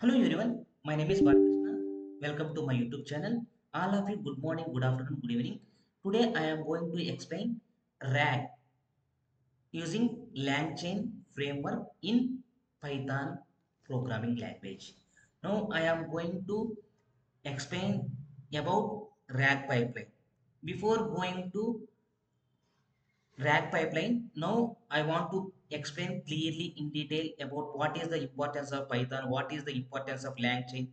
Hello everyone, my name is Balakrishna. Welcome to my YouTube channel. All of you, good morning, good afternoon, good evening. Today I am going to explain RAG using LangChain framework in Python programming language. Now I am going to explain about RAG pipeline. Before going to RAG pipeline, now I want to explain clearly in detail about what is the importance of Python, what is the importance of LangChain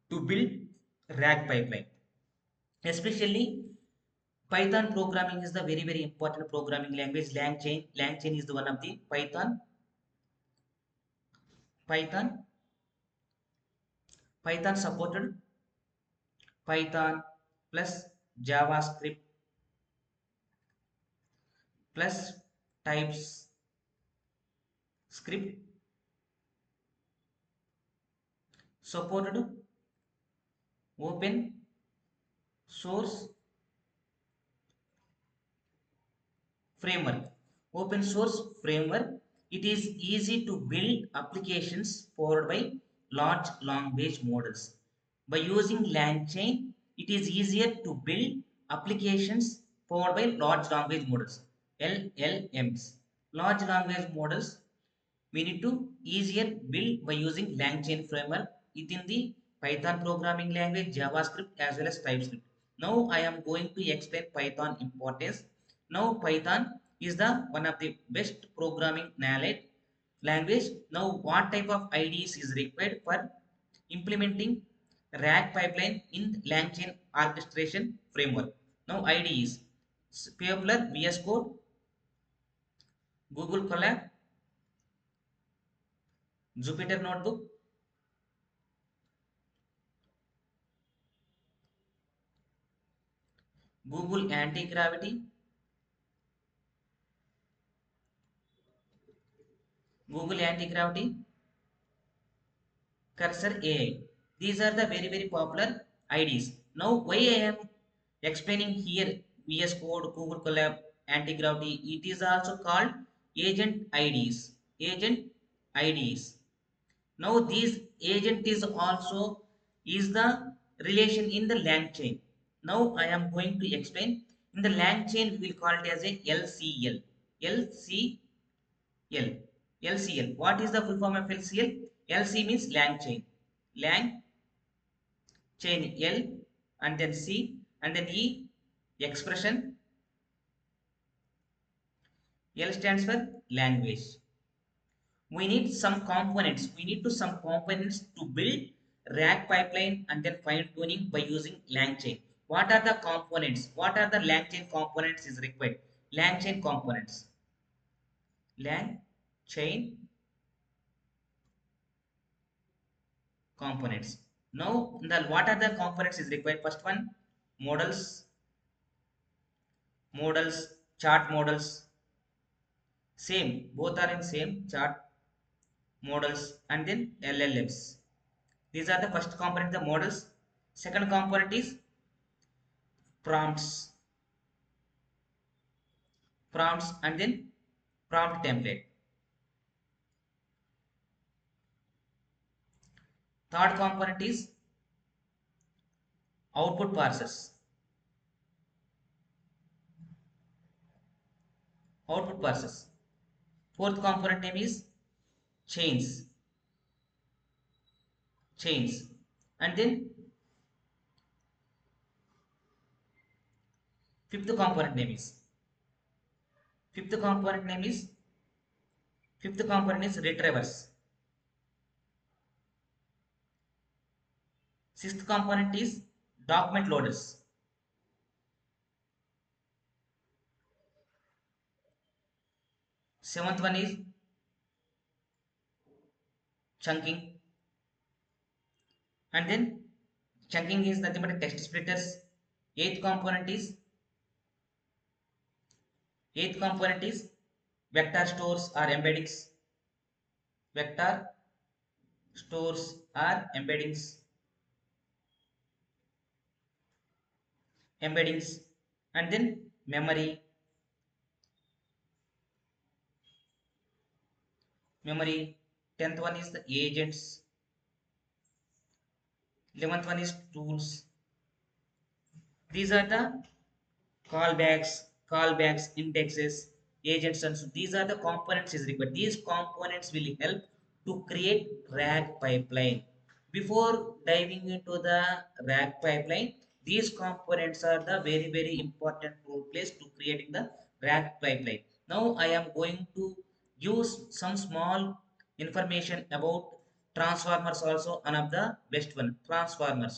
to build RAG pipeline. Especially Python programming is the very important programming language. LangChain is the one of the Python Python supported Python plus JavaScript plus types script supported open source framework. Open source framework. It is easy to build applications powered by large language models. By using LangChain, it is easier to build applications powered by large language models, LLMs. Large language models we need to easier build by using LangChain framework within the Python programming language, JavaScript as well as TypeScript. Now I am going to explain Python importance. Now Python is the one of the best programming language. Now what type of IDEs is required for implementing RAG pipeline in LangChain orchestration framework? Now IDEs: Payoffler, VS Code, Google Colab, Jupyter Notebook, Google Anti-Gravity, Google Anti-Gravity, Cursor AI. These are the very popular IDs. Now, why I am explaining here VS Code, Google Colab, Anti-Gravity, it is also called agent IDs. Agent IDs. Now, these agent is also is the relation in the lang chain. Now, I am going to explain. In the lang chain, we will call it as a LCL. LCL. LCL. What is the full form of LCL? LC means lang chain. Lang chain L and then C and then E expression. L stands for language. We need some components. We need to some components to build RAG pipeline and then fine tuning by using LangChain. What are the components? What are the LangChain components is required? LangChain components. LangChain components. Now, what are the components is required? First one, models, chart models. Same, both are in same chart models and then LLMs. These are the first component, the models. Second component is prompts, and then prompt template. Third component is output parsers. Output parsers. Fourth component name is chains. Chains. And then fifth component name is fifth component name is fifth component is retrievers. Sixth component is document loaders. Seventh one is chunking. And then chunking is nothing but text splitters. Eighth component is vector stores or embeddings. Vector stores or embeddings, and then memory. 10th one is the agents. 11th one is tools. These are the callbacks, indexes, agents, and so these are the components is required. These components will help to create RAG pipeline. Before diving into the RAG pipeline, these components are the very important role plays to creating the RAG pipeline. Now I am going to use some small information about transformers, also one of the best one. Transformer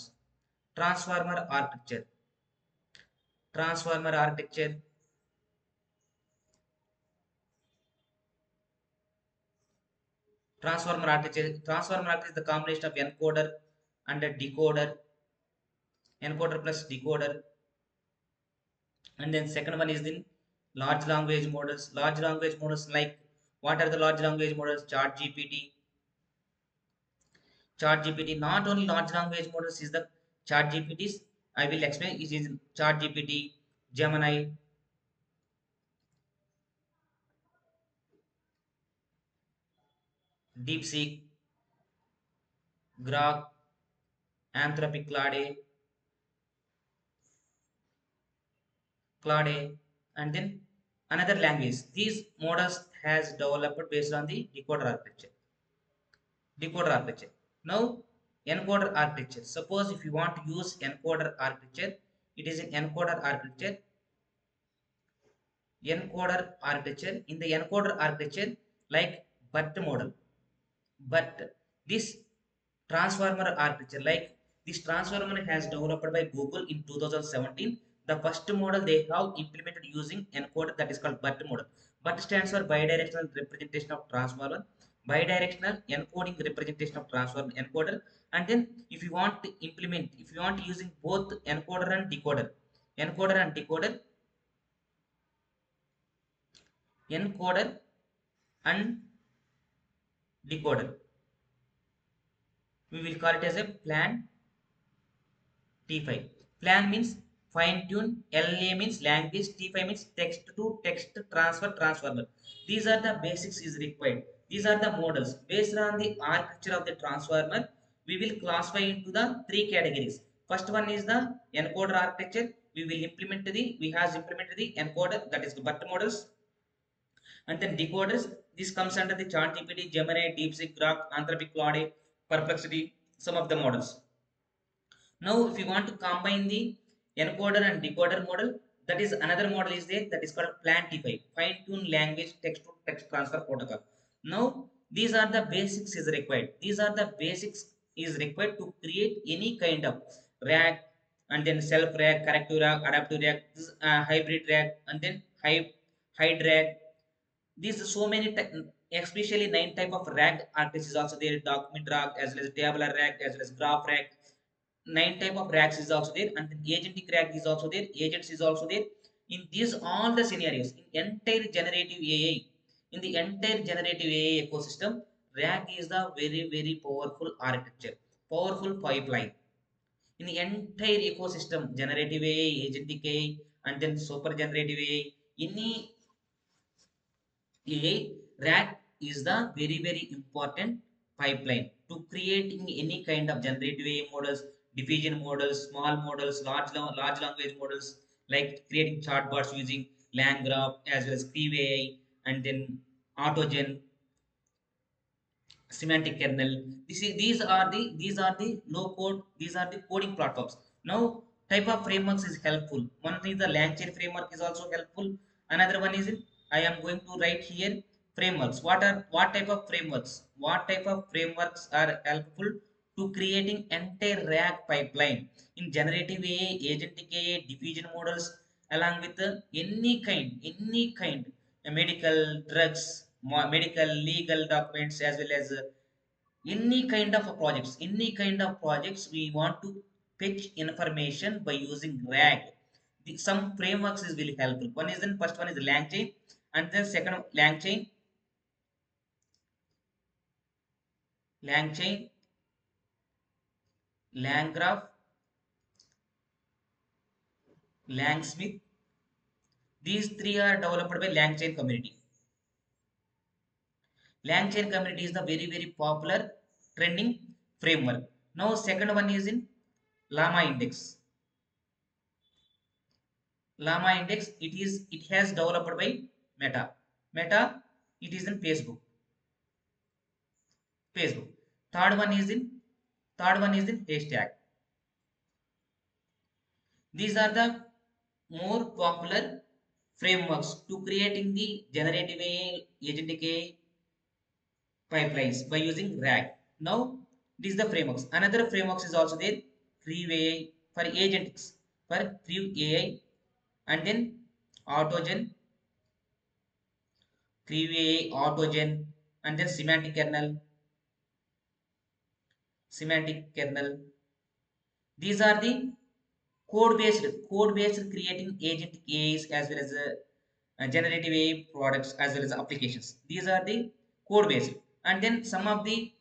architecture. Transformer architecture Transformer architecture is the combination of encoder and a decoder, encoder plus decoder. And then second one is the large language models. Large language models, like what are the large language models? Chat GPT. Not only large language models is the Chat GPTs. I will explain. It is Chat GPT, Gemini, DeepSeek, Grok, Anthropic Claude, and then another language. These models has developed based on the decoder architecture. Decoder architecture. Now, encoder architecture. Suppose if you want to use encoder architecture, it is an encoder architecture. Encoder architecture. In the encoder architecture, like BERT model, but this transformer architecture, like this transformer has developed by Google in 2017. The first model they have implemented using encoder, that is called BERT model. BERT stands for bidirectional representation of transformer, bidirectional encoding representation of transformer encoder. And then if you want to implement, if you want using both encoder and decoder, encoder and decoder, we will call it as a plan T5. Plan means fine tune, LA means language, T5 means text to text transfer transformer. These are the basics is required. These are the models. Based on the architecture of the transformer, we will classify into the three categories. First one is the encoder architecture. We have implemented the encoder, that is the BERT models, and then decoders. This comes under the Chat GPT, Gemini, DeepSeek, Grok, Anthropic Claude, Perplexity, some of the models. Now, if you want to combine the encoder and decoder model, that is another model is there, that is called Plan-T5, fine tune language text to text transfer protocol. Now, these are the basics is required. These are the basics is required to create any kind of RAG, and then self RAG, corrective RAG, adaptive RAG, hybrid RAG, and then hide RAG. These so many especially 9 type of RAG architecture is also there. Document RAG, as well as tabular RAG, as well as graph RAG. 9 type of RAGs is also there, and then agentic RAG is also there. Agents is also there. In these all the scenarios, in the entire generative AI ecosystem, RAG is the very powerful architecture, powerful pipeline. In the entire ecosystem, generative AI, agentic AI, and then super generative AI, any AI, RAG is the very important pipeline to creating any kind of generative AI models, diffusion models, small models, large language models, like creating chatbots using LangGraph, as well as Crave AI, and then AutoGen, semantic kernel. These are the low code, these are the coding platforms. Now, type of frameworks is helpful. One is the LangChain framework is also helpful. Another one is, I am going to write here frameworks. What type of frameworks are helpful to creating entire RAG pipeline in generative AI, agentic AI, diffusion models, along with any kind medical drugs, medical legal documents, as well as any kind of projects we want to fetch information by using RAG. Some frameworks is really helpful. First one is LangChain, and then second LangChain, langgraph, langsmith. These three are developed by LangChain community. LangChain community is the very popular trending framework. Now second one is in Llama Index. Llama Index, it has developed by Meta. Meta, it is in Facebook. Facebook. Third one is in third one is in hashtag. These are the more popular frameworks to creating the generative AI, agentic AI pipelines by using RAG. Now, these are the frameworks. Another frameworks is also there, Creve AI for agentics, for Creve AI, and then Autogen, Creve AI, Autogen, and then semantic kernel. These are the code based creating agent AIs as well as generative AI products as well as applications. These are the code based, and then some of the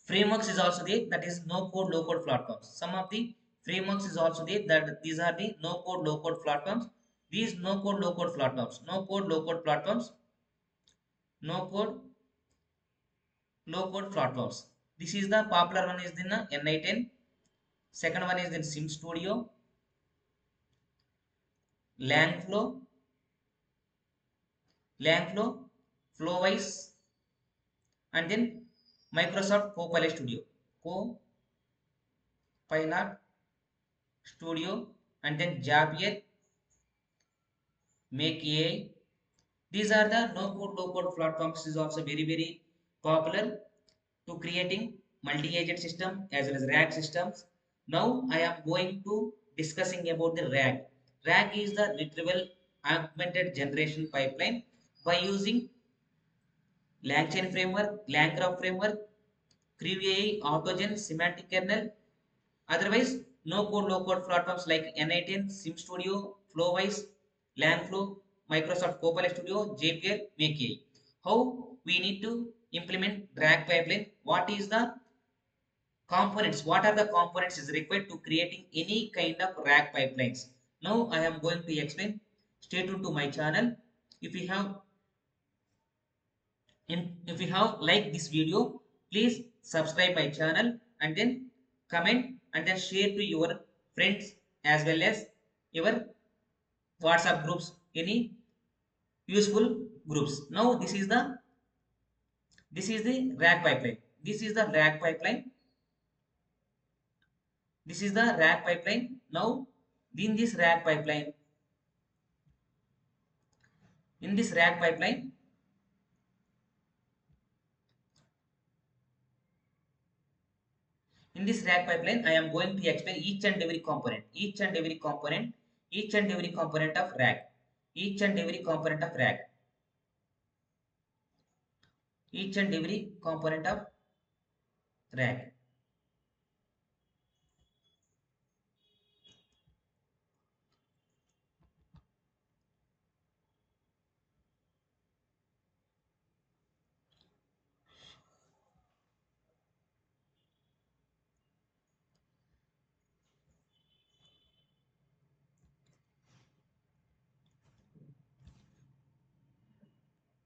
frameworks is also there, that is no code low code platforms. Some of the frameworks is also there, that these are the no code low code platforms. These no code low code platforms. This is the popular one is the Ni10. Second one is the Sim Studio, Langflow, Langflow, Flowwise, and then Microsoft Copilot Studio, Copilot Studio, and then Zapier, Make AI. These are the no code low code platforms is also very popular to creating multi-agent system as well as RAG systems. Now I am going to discussing about the RAG. RAG is the retrieval augmented generation pipeline by using LangChain framework, langgraph framework, Creve Autogen, semantic kernel. Otherwise, no code, low code platforms like N18, SimStudio, Flowwise, Langflow, Microsoft Copilot Studio, JPL, Make. How we need to implement drag pipeline? What is the components? What are the components is required to creating any kind of RAG pipelines? Now I am going to explain. Stay tuned to my channel. If you have if you have liked this video, please subscribe my channel and then comment and then share to your friends as well as your WhatsApp groups, any useful groups. Now this is the RAG pipeline. This is the RAG pipeline. This is the RAG pipeline. Now in this RAG pipeline, in this RAG pipeline, In this RAG pipeline, I am going to explain each and every component of RAG, each and every component of RAG, each and every component of RAG.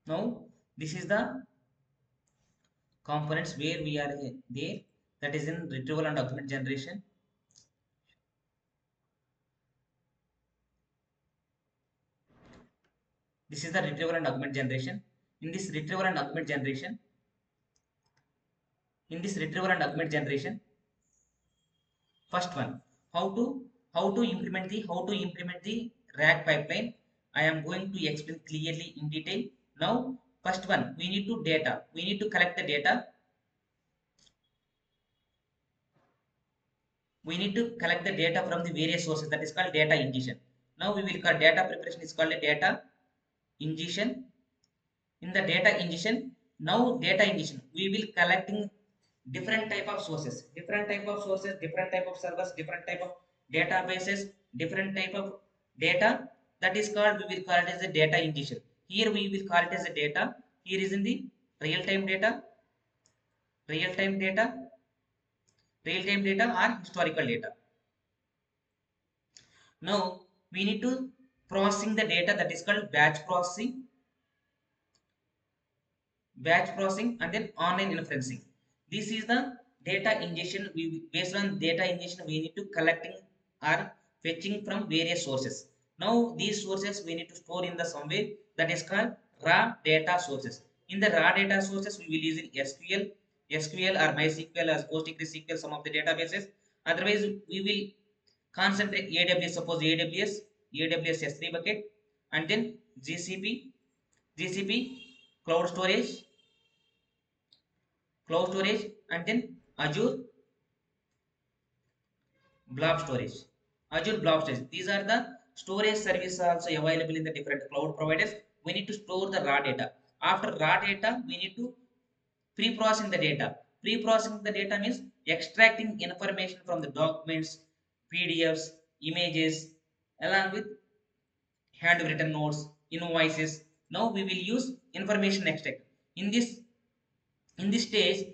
Now, this is the components where we are there, that is in retrieval and augmented generation. This is the retrieval and augmented generation. In this retrieval and augmented generation, in this retrieval and augmented generation, first one, how to implement the RAG pipeline. I am going to explain clearly in detail. Now first one, we need to collect the data. We need to collect the data from the various sources, that is called data ingestion. Now we will call data preparation is called a data ingestion. In the data ingestion, now data ingestion, we will collecting different type of servers, different type of databases, different type of data. That is called, we will call it as a data ingestion. Here we will call it as a data. Here is in the real time data, real time data, real time data or historical data. Now we need to processing the data, that is called batch processing. batch processing, and then online inferencing. This is the data ingestion. We based on data ingestion, we need to collecting or fetching from various sources. Now these sources we need to store in the somewhere, that is called raw data sources. In the raw data sources, we will use in SQL or MySQL or PostgreSQL, some of the databases. Otherwise, we will concentrate AWS. Suppose AWS S3 bucket, and then GCP cloud storage, and then blob storage Azure blob storage. These are the storage services also available in the different cloud providers. We need to store the raw data. After raw data, we need to pre-processing the data. Pre-processing the data means extracting information from the documents, PDFs, images, along with handwritten notes, invoices. Now we will use information extract. in this in this stage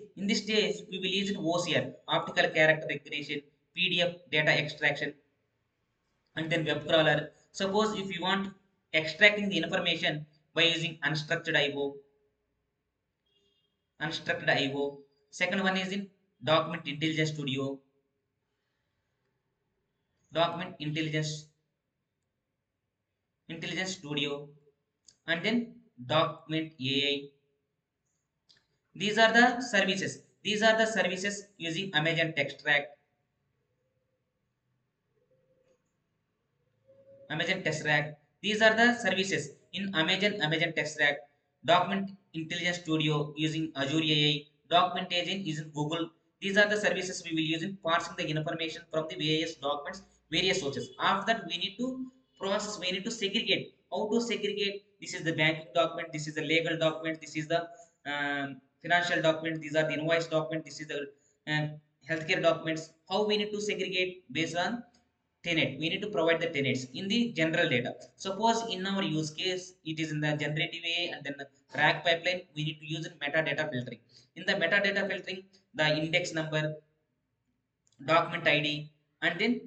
we will use OCR, optical character recognition, PDF data extraction, and then web crawler. Suppose if you want extracting the information by using unstructured IO. Second one is in document intelligence studio, document intelligence studio, and then document AI. These are the services using Amazon Test Rack. These are the services in Amazon Test Rack. Document Intelligence Studio using Azure AI. Document Agent using Google. These are the services we will use in parsing the information from the various documents, various sources. After that, we need to process. We need to segregate. How to segregate? This is the banking document. This is the legal document. This is the financial document. These are the invoice document. This is the healthcare documents. How we need to segregate based on tenet. We need to provide the tenets in the general data. Suppose in our use case it is in the generative AI and then the RAG pipeline, we need to use in metadata filtering. In the metadata filtering, the index number, document ID, and then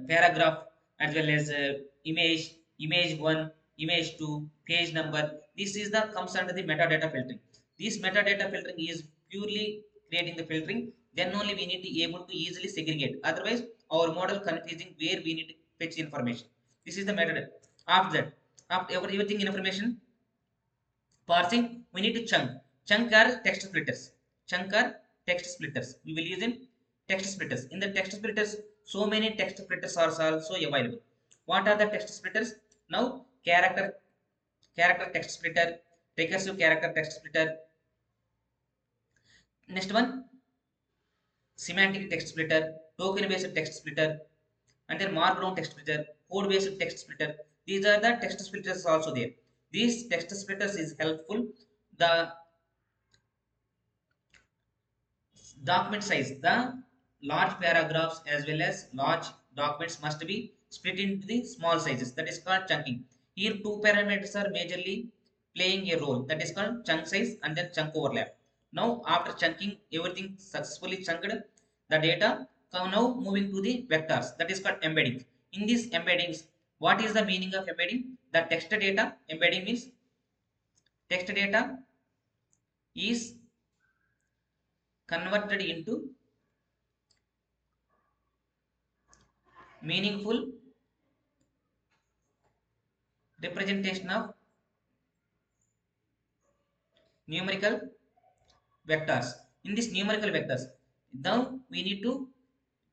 paragraph, as well as image 1, image 2, page number. This is the comes under the metadata filtering. This metadata filtering is purely creating the filtering. Then only we need to be able to easily segregate. Otherwise our model confusing where we need to fetch information. This is the metadata. After that, after everything information parsing, we need to chunk are text splitters. Chunk are text splitters. We will use in text splitters. In the text splitters, so many text splitters are also available. What are the text splitters? Now, character text splitter, recursive character text splitter. Next one, semantic text splitter, token based text splitter, and then markdown text splitter, code based text splitter. These are the text splitters also there. These text splitters is helpful. The document size, the large paragraphs as well as large documents must be split into the small sizes, that is called chunking. Here two parameters are majorly playing a role, that is called chunk size and then chunk overlap. Now after chunking everything successfully chunked, the data now moving to the vectors, that is called embedding. In these embeddings, what is the meaning of embedding? The text data embedding means text data is converted into meaningful representation of numerical vectors. In this numerical vectors, now we need to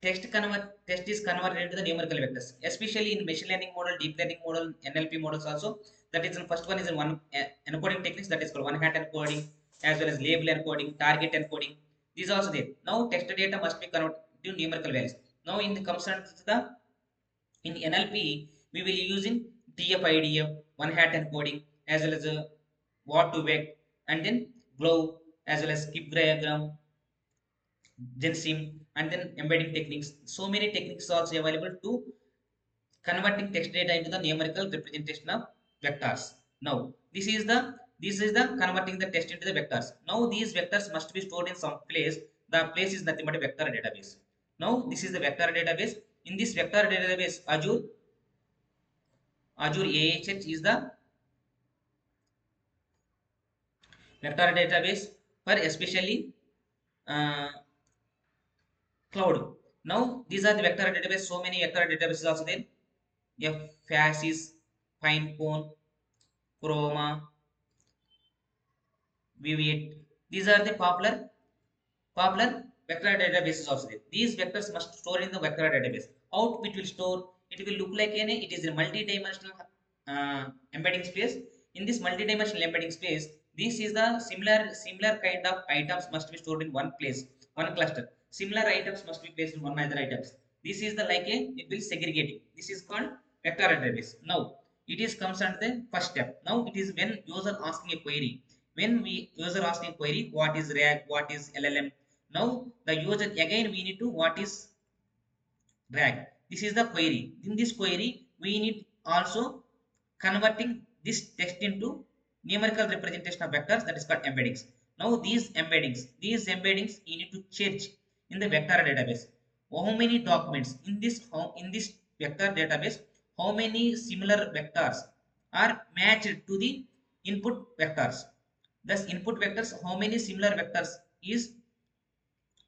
text is converted into the numerical vectors, especially in machine learning model, deep learning model, NLP models also. That is the first one is in one encoding techniques, that is called one hat encoding, as well as label encoding, target encoding. These are also there. Now text data must be converted to numerical values. Now in the comes to the in NLP, we will use in TF-IDF, one hat encoding, as well as what to vec, and then glow, as well as skip diagram, gensim, and then embedding techniques. So many techniques are also available to converting text data into the numerical representation of vectors. Now this is the converting the text into the vectors. Now these vectors must be stored in some place. The place is nothing but a vector database. Now this is the vector database. In this vector database, Azure AHH is the vector database for especially uh, cloud. Now these are the vector database. So many vector databases also there. Fasis, Pinecone, Chroma, Viviet. These are the popular vector databases also there. These vectors must store in the vector database. How it will store? It will look like it is a multi-dimensional embedding space. In this multi-dimensional embedding space, this is the similar kind of items must be stored in one place, one cluster. Similar items must be placed in one other items. This is the like a it will segregating. This is called vector database. Now it is comes under the first step. Now it is when user asking a query. When we user asking a query, what is RAG, what is LLM, now the user again we need to what is drag. This is the query. In this query, we need also converting this text into numerical representation of vectors, that is called embeddings. Now these embeddings you need to search in the vector database. How many documents in this vector database? How many similar vectors are matched to the input vectors? Thus, input vectors, how many similar vectors is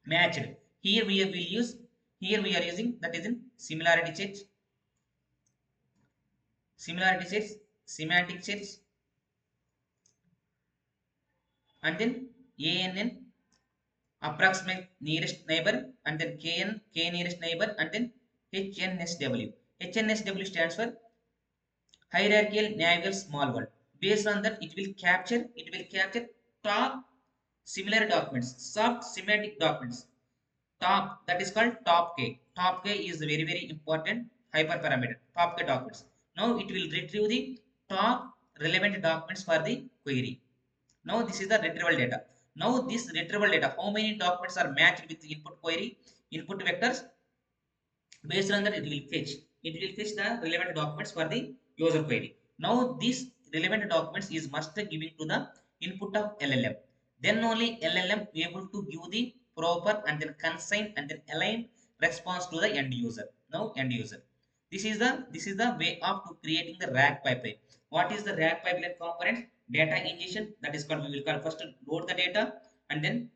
matched. Here we will use, here we are using that is in similarity sets, semantic sets, and then ANN, approximate nearest neighbor, and then KN, K nearest neighbor, and then HNSW. HNSW stands for hierarchical navigational small world. Based on that, it will capture top similar documents, soft semantic documents. Top, that is called top k. Top k is very important hyperparameter, top k documents. Now it will retrieve the top relevant documents for the query. Now this is the retrieval data. Now this retrieval data, how many documents are matched with the input query, input vectors? Based on that, it will fetch the relevant documents for the user query. Now these relevant documents is must giving to the input of LLM. Then only LLM able to give the proper and then consign and then align response to the end user. Now end user, this is the way of to creating the RAG pipeline. What is the RAG pipeline component? Data ingestion, that is called, we will call first load the data, and then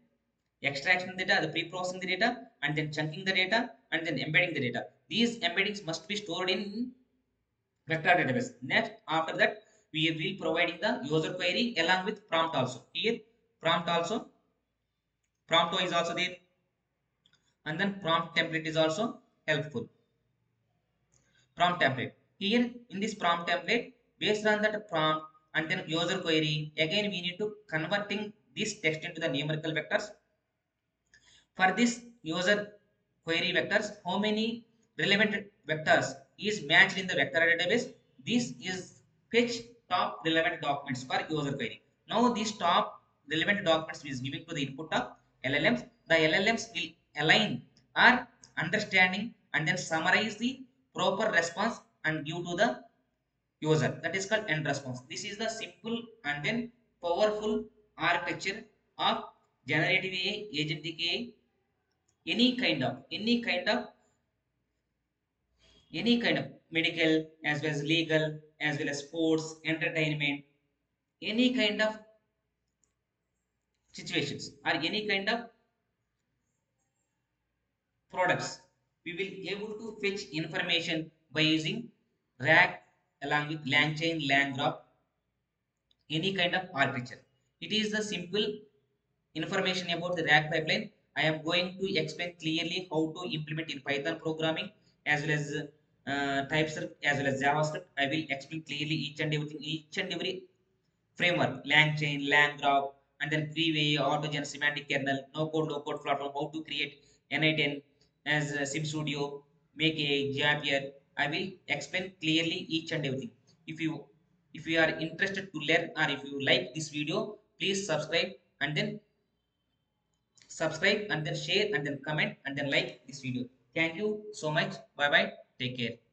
extraction the data, the pre-processing the data, and then chunking the data, and then embedding the data. These embeddings must be stored in vector database. Next, after that, we will providing the user query along with prompt also. Here, prompt also, prompt is also there, and then prompt template is also helpful. Prompt template. Here, in this prompt template, based on that prompt and then user query, again we need to converting this text into the numerical vectors. For this user query vectors, how many relevant vectors is matched in the vector database? This is fetch top relevant documents for user query. Now these top relevant documents is given to the input of LLMs. The LLMs will align or understanding and then summarize the proper response and give to the user. That is called end response. This is the simple and then powerful architecture of generative AI, agentic AI, any kind of medical as well as legal as well as sports entertainment, any kind of situations or any kind of products, we will able to fetch information by using RAG along with LangChain, langgraph, any kind of architecture. It is the simple information about the RAG pipeline. I am going to explain clearly how to implement in Python programming as well as TypeScript as well as JavaScript. I will explain clearly each and everything, each and every framework, LangChain, LangGraph, and then freeway, autogen, semantic kernel, no code, low code platform, how to create NI10 as SimStudio, make a Zapier. I will explain clearly each and everything. If you if you are interested to learn or if you like this video, please subscribe and then share and then comment and then like this video. Thank you so much. Bye bye. Take care.